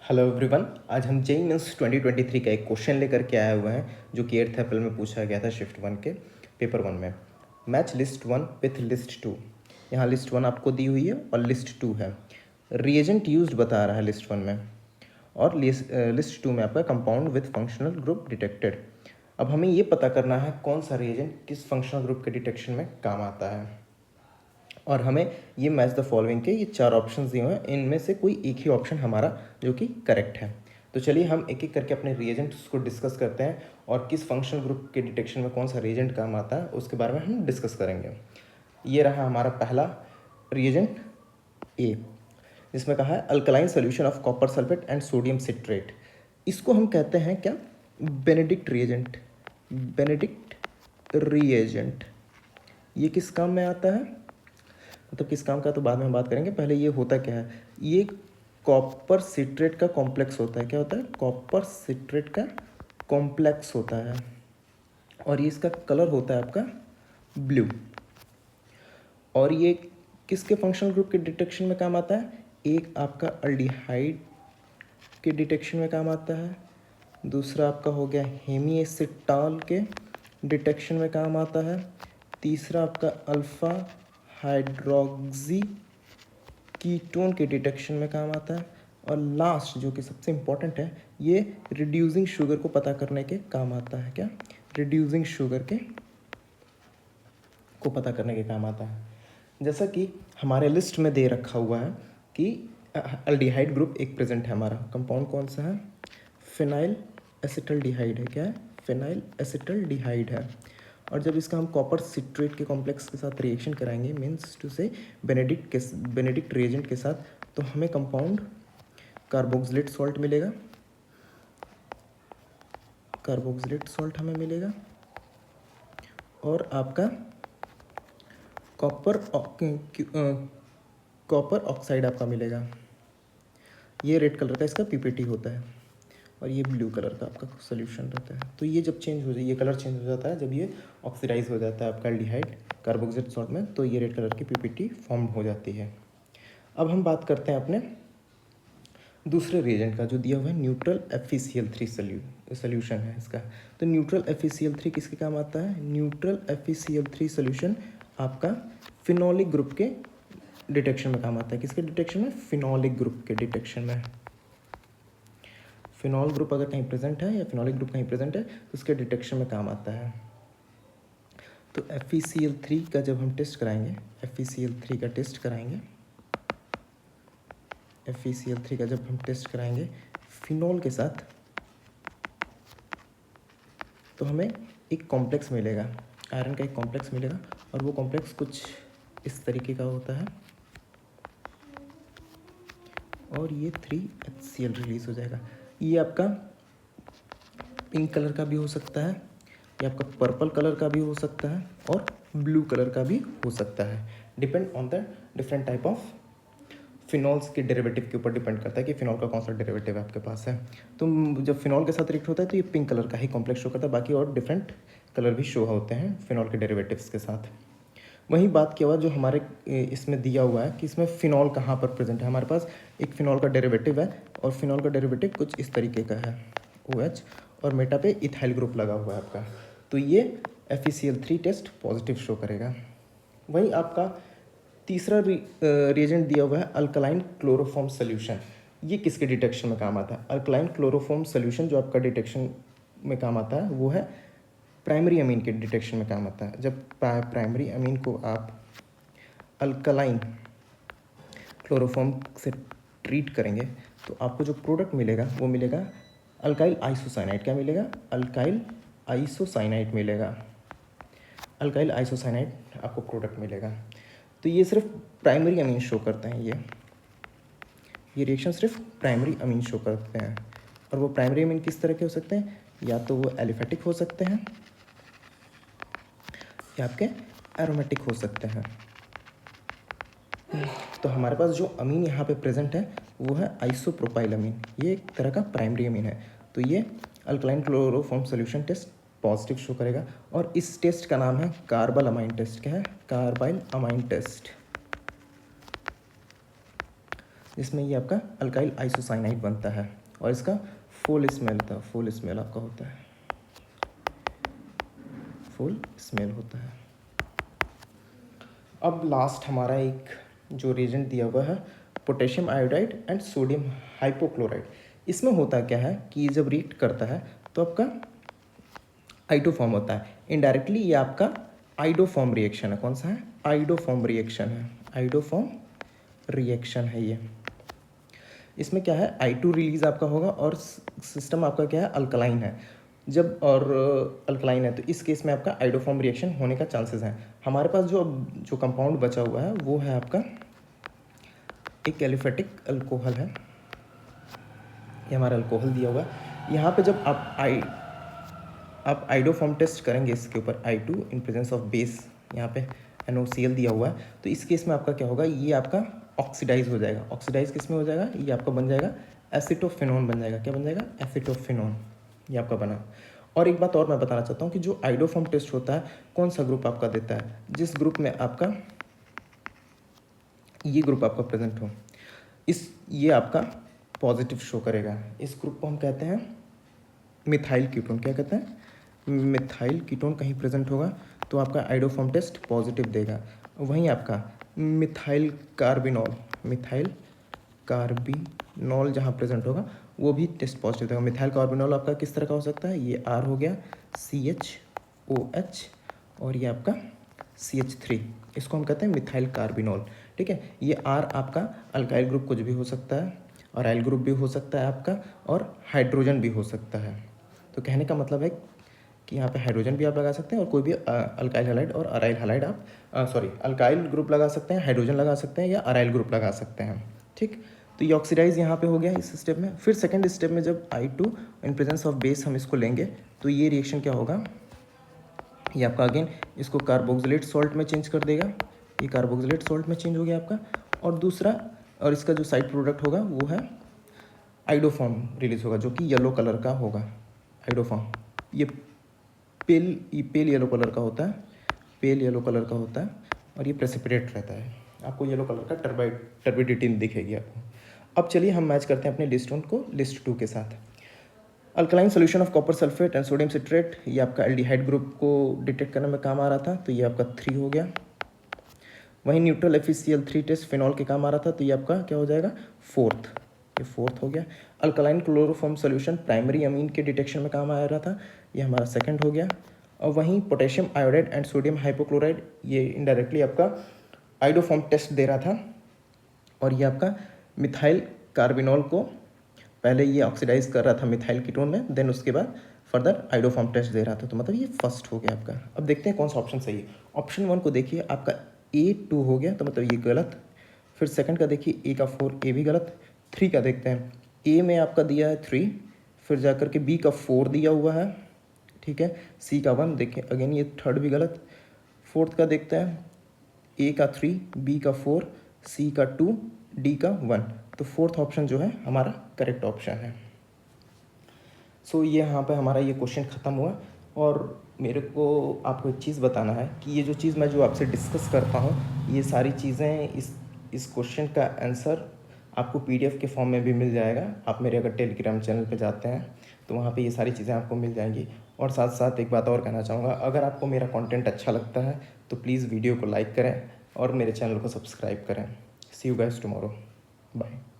Hello everyone. आज हम JEE mains 2023 का एक क्वेश्चन लेकर के आए हुए हैं जो कि 8th अप्रैल में पूछा गया था शिफ्ट 1 के पेपर 1 में। Match list 1 with list 2। यहाँ लिस्ट 1 आपको दी हुई है और लिस्ट 2 है। रिएजेंट यूज्ड बता रहा है लिस्ट 1 में और लिस्ट 2 में आपका compound with functional group detected. अब हमें ये पता करना है कौन सा रिएजेंट किस फंक्शनल ग्रुप के डिटेक्शन में काम आता है और हमें ये मैच द फॉलोइंग के ये 4 ऑप्शंस दिए हुए हैं, इनमें से कोई एक ही ऑप्शन हमारा जो कि करेक्ट है। तो चलिए हम एक एक करके अपने रिएजेंट्स को डिस्कस करते हैं और किस फंक्शनल ग्रुप के डिटेक्शन में कौन सा रिएजेंट काम आता है उसके बारे में हम डिस्कस करेंगे। ये रहा हमारा पहला रिएजेंट ए, जिसमें कहा है alkaline solution of copper sulphate and sodium citrate. इसको हम कहते हैं क्या? Benedict reagent. बेनेडिक्ट रिएजेंट ये किस काम में आता है, मतलब किस काम का तो बाद में हम बात करेंगे। पहले ये होता क्या है, ये कॉपर सिट्रेट का कॉम्प्लेक्स होता है। क्या होता है? कॉपर सिट्रेट का कॉम्प्लेक्स होता है और ये इसका कलर होता है आपका ब्लू। और ये किसके फंक्शनल ग्रुप के डिटेक्शन में काम आता है? एक आपका अल्डिहाइड के डिटेक्शन में काम आता है, दूसरा आपका हो गया हेमीएसिटाल के डिटेक्शन में काम आता है, तीसरा आपका अल्फ़ा हाइड्रोक्सी कीटोन के डिटेक्शन में काम आता है और लास्ट जो कि सबसे इम्पॉर्टेंट है, ये रिड्यूसिंग शुगर को पता करने के काम आता है। क्या? रिड्यूसिंग शुगर के को पता करने के काम आता है। जैसा कि हमारे लिस्ट में दे रखा हुआ है कि अल्डिहाइड ग्रुप एक प्रेजेंट है हमारा। कंपाउंड कौन सा है? फिनाइल एसिटल्डिहाइड है। क्या है? फिनाइल एसिटल्डिहाइड है। और जब इसका हम कॉपर सिट्रेट के कॉम्प्लेक्स के साथ रिएक्शन कराएंगे, मीन्स टू से बेनेडिक्ट रिएजेंट के साथ, तो हमें कंपाउंड कार्बोक्सिलेट सॉल्ट मिलेगा। कार्बोक्सिलेट सॉल्ट हमें मिलेगा और आपका कॉपर ऑक्साइड आपका मिलेगा। ये रेड कलर का इसका पीपीटी होता है और ये ब्लू कलर का आपका सोल्यूशन रहता है। तो ये जब चेंज हो जाए, ये कलर चेंज हो जाता है जब ये ऑक्सीडाइज हो जाता है आपका एल्डिहाइड कार्बोक्सिलेट सॉल्ट में, तो ये रेड कलर की पीपीटी फॉर्म हो जाती है। अब हम बात करते हैं अपने दूसरे रिएजेंट का जो दिया हुआ है न्यूट्रल FeCl3 सोल्यूशन है इसका। तो न्यूट्रल FeCl3 किसके काम आता है? न्यूट्रल FeCl3 सोल्यूशन आपका फिनोलिक ग्रुप के डिटेक्शन में काम आता है। किसके डिटेक्शन में? फिनोलिक ग्रुप के डिटेक्शन में। फिनॉल ग्रुप अगर कहीं प्रेजेंट है या फिनोलिक ग्रुप कहीं प्रेजेंट है तो उसके डिटेक्शन में काम आता है। तो FeCl3 का जब हम टेस्ट कराएंगे, FeCl3 का टेस्ट कराएंगे, FeCl3 का जब हम टेस्ट कराएंगे फिनॉल के साथ, तो हमें एक कॉम्प्लेक्स मिलेगा, आयरन का एक कॉम्प्लेक्स मिलेगा और वो कॉम्प्लेक्स कुछ इस तरीके का होता है और ये 3HCl रिलीज हो जाएगा। ये आपका पिंक कलर का भी हो सकता है, ये आपका पर्पल कलर का भी हो सकता है और ब्लू कलर का भी हो सकता है। Depend on the different type of phenols के डेरिवेटिव के ऊपर डिपेंड करता है कि फिनॉल का कौन सा डेरिवेटिव आपके पास है। तो जब फिनॉल के साथ रिएक्ट होता है तो ये पिंक कलर का ही कॉम्प्लेक्स शो करता है, बाकी और डिफरेंट कलर भी शो होते हैं फिनॉल के डेरिवेटिव्स के साथ। वहीं बात किया हुआ जो हमारे इसमें दिया हुआ है कि इसमें फिनॉल कहाँ पर प्रेजेंट है। हमारे पास एक फिनॉल का डेरिवेटिव है और फिनॉल का डेरिवेटिव कुछ इस तरीके का है, OH और मेटा पे इथाइल ग्रुप लगा हुआ है आपका। तो ये FeCl3 टेस्ट पॉजिटिव शो करेगा। वहीं आपका तीसरा रिएजेंट दिया हुआ है अल्कलाइन क्लोरोफॉर्म सोल्यूशन। ये किसके डिटेक्शन में काम आता है? अल्कलाइन क्लोरोफॉर्म सोल्यूशन जो आपका डिटेक्शन में काम आता है वो है प्राइमरी अमीन के डिटेक्शन में काम आता है। जब प्राइमरी अमीन को आप अल्कलाइन क्लोरोफॉर्म से ट्रीट करेंगे तो आपको जो प्रोडक्ट मिलेगा वो मिलेगा अल्काइल आइसोसाइनाइड। क्या मिलेगा? अल्काइल आइसोसाइनाइड मिलेगा। अल्काइल आइसोसाइनाइड आपको प्रोडक्ट मिलेगा। तो ये सिर्फ प्राइमरी अमीन शो करते हैं। ये रिएक्शन सिर्फ प्राइमरी अमीन शो करते हैं और वो प्राइमरी अमीन किस तरह के हो सकते हैं? या तो वो एलिफेटिक हो सकते हैं या आपके एरोमेटिक हो सकते हैं। तो हमारे पास जो अमीन यहाँ पे प्रेजेंट है वो है आइसोप्रोपाइल अमीन। ये एक तरह का प्राइमरी अमीन है। तो ये alkaline chloroform solution test positive show करेगा और इस टेस्ट का नाम है कार्बाइल अमाइन टेस्ट। क्या है? Carbylamine test. जिसमें ये आपका अल्काइल आइसोसाइनाइड बनता है और इसका फुल स्मेल आपका होता है, फुल स्मेल होता है। अब लास्ट हमारा एक जो रिएजेंट दिया हुआ है potassium iodide and sodium hypochlorite. इसमें होता क्या है कि ये जब रिएक्ट करता है तो आपका आइडो फॉर्म होता है। इनडायरेक्टली ये आपका आइडो फॉर्म रिएक्शन है। कौन सा है? आइडो फॉर्म रिएक्शन है। आइडो फॉर्म रिएक्शन है ये। इसमें क्या है, I2 रिलीज आपका होगा और सिस्टम आपका क्या है, अल्कलाइन है। जब और अल्कलाइन है तो इस केस में आपका आइडोफॉर्म रिएक्शन होने का चांसेस है। हमारे पास जो कंपाउंड बचा हुआ है वो है आपका एक एलिफेटिक अल्कोहल है। ये हमारा अल्कोहल दिया हुआ है। यहाँ पे जब आप आइडोफॉर्म टेस्ट करेंगे इसके ऊपर I2 in presence of base, यहाँ पे NOCl दिया हुआ है, तो इस केस में आपका क्या होगा, ये आपका ऑक्सीडाइज हो जाएगा। ऑक्सीडाइज किस में हो जाएगा, ये आपका बन जाएगा एसिटोफिनोन बन जाएगा। क्या बन जाएगा? एसिटोफिनोन, ये आपका बना। और एक बात और मैं बताना चाहता हूँ कि जो आइडोफॉर्म टेस्ट होता है कौन सा ग्रुप आपका देता है, जिस ग्रुप में आपका ये ग्रुप आपका प्रेजेंट हो, ये आपका पॉजिटिव शो करेगा। इस ग्रुप को हम कहते हैं मिथाइल कीटोन। क्या कहते हैं? मिथाइल कीटोन कहीं प्रेजेंट होगा तो आपका आइडोफॉर्म टेस्ट पॉजिटिव देगा। वहीं आपका मिथाइल कार्बिनॉल जहाँ प्रेजेंट होगा वो भी टेस्ट पॉजिटिव देगा। मिथाइल कार्बिनॉल आपका किस तरह का हो सकता है, ये R हो गया, CHOH और ये आपका CH3, इसको हम कहते हैं मिथाइल कार्बिनॉल। ठीक है, ये R आपका अल्काइल ग्रुप कुछ भी हो सकता है, और आइल ग्रुप भी हो सकता है आपका, और हाइड्रोजन भी हो सकता है। तो कहने का मतलब है कि यहाँ पे हाइड्रोजन भी आप लगा सकते हैं और कोई भी अल्काइल हैलाइड और अराइल हैलाइड आप अल्काइल ग्रुप लगा सकते हैं, हाइड्रोजन लगा सकते हैं या अराइल ग्रुप लगा सकते हैं। ठीक, तो ये ऑक्सीडाइज यहाँ पे हो गया इस स्टेप में। फिर सेकंड स्टेप में जब I2 in presence of base हम इसको लेंगे तो ये रिएक्शन क्या होगा, ये आपका अगेन इसको कार्बोक्सिलेट सॉल्ट में चेंज कर देगा। ये कार्बोक्सिलेट सॉल्ट में चेंज हो गया आपका। और दूसरा, और इसका जो साइड प्रोडक्ट होगा वो है आइडोफॉर्म रिलीज होगा, जो कि येलो कलर का होगा। आइडोफॉर्म ये पेल येलो कलर का होता है, पेल येलो कलर का होता है और ये प्रेसिपिटेट रहता है। आपको येलो कलर का टर्बिडिटी दिखेगी आपको। अब चलिए हम मैच करते हैं अपने लिस्ट 1 को लिस्ट 2 के साथ। Alkaline solution of copper sulphate and sodium citrate, ये आपका एल्डिहाइड ग्रुप को डिटेक्ट करने में काम आ रहा था, तो ये आपका 3 हो गया। वहीं न्यूट्रल FeCl3 टेस्ट फिनॉल के काम आ रहा था, तो ये आपका क्या हो जाएगा, 4th, ये 4th हो गया। Alkaline chloroform solution primary amine के डिटेक्शन में काम आ रहा था, ये हमारा 2nd हो गया। और वहीं potassium iodide and sodium hypochlorite, ये इनडायरेक्टली आपका आइडोफॉर्म टेस्ट दे रहा था, और ये आपका मिथाइल कार्बिनॉल को पहले ये ऑक्सीडाइज कर रहा था मिथाइल कीटोन में, देन उसके बाद फर्दर आइडोफॉर्म टेस्ट दे रहा था। तो मतलब ये फर्स्ट हो गया आपका। अब देखते हैं कौन सा ऑप्शन सही है। ऑप्शन 1 को देखिए, आपका A2 हो गया, तो मतलब ये गलत। फिर सेकंड का देखिए, A का 4, A भी गलत। 3 का देखते हैं, A में आपका दिया है 3, फिर जाकर के B का 4 दिया हुआ है, ठीक है, C का 1, देखिए अगेन ये थर्ड भी गलत। 4th का देखते हैं, A का 3, B का 4, C का 2, D का 1, तो 4th ऑप्शन जो है हमारा करेक्ट ऑप्शन है। सो ये यहाँ पे हमारा ये क्वेश्चन ख़त्म हुआ। और मेरे को आपको एक चीज़ बताना है कि ये जो आपसे डिस्कस करता हूँ, ये सारी चीज़ें इस क्वेश्चन का आंसर आपको PDF के फॉर्म में भी मिल जाएगा। आप मेरे अगर टेलीग्राम चैनल पे जाते हैं तो वहाँ पे ये सारी चीज़ें आपको मिल जाएंगी। और साथ साथ एक बात और कहना चाहूँगा, अगर आपको मेरा कंटेंट अच्छा लगता है तो प्लीज़ वीडियो को लाइक करें और मेरे चैनल को सब्सक्राइब करें। सी यू गाइस टुमारो, बाय।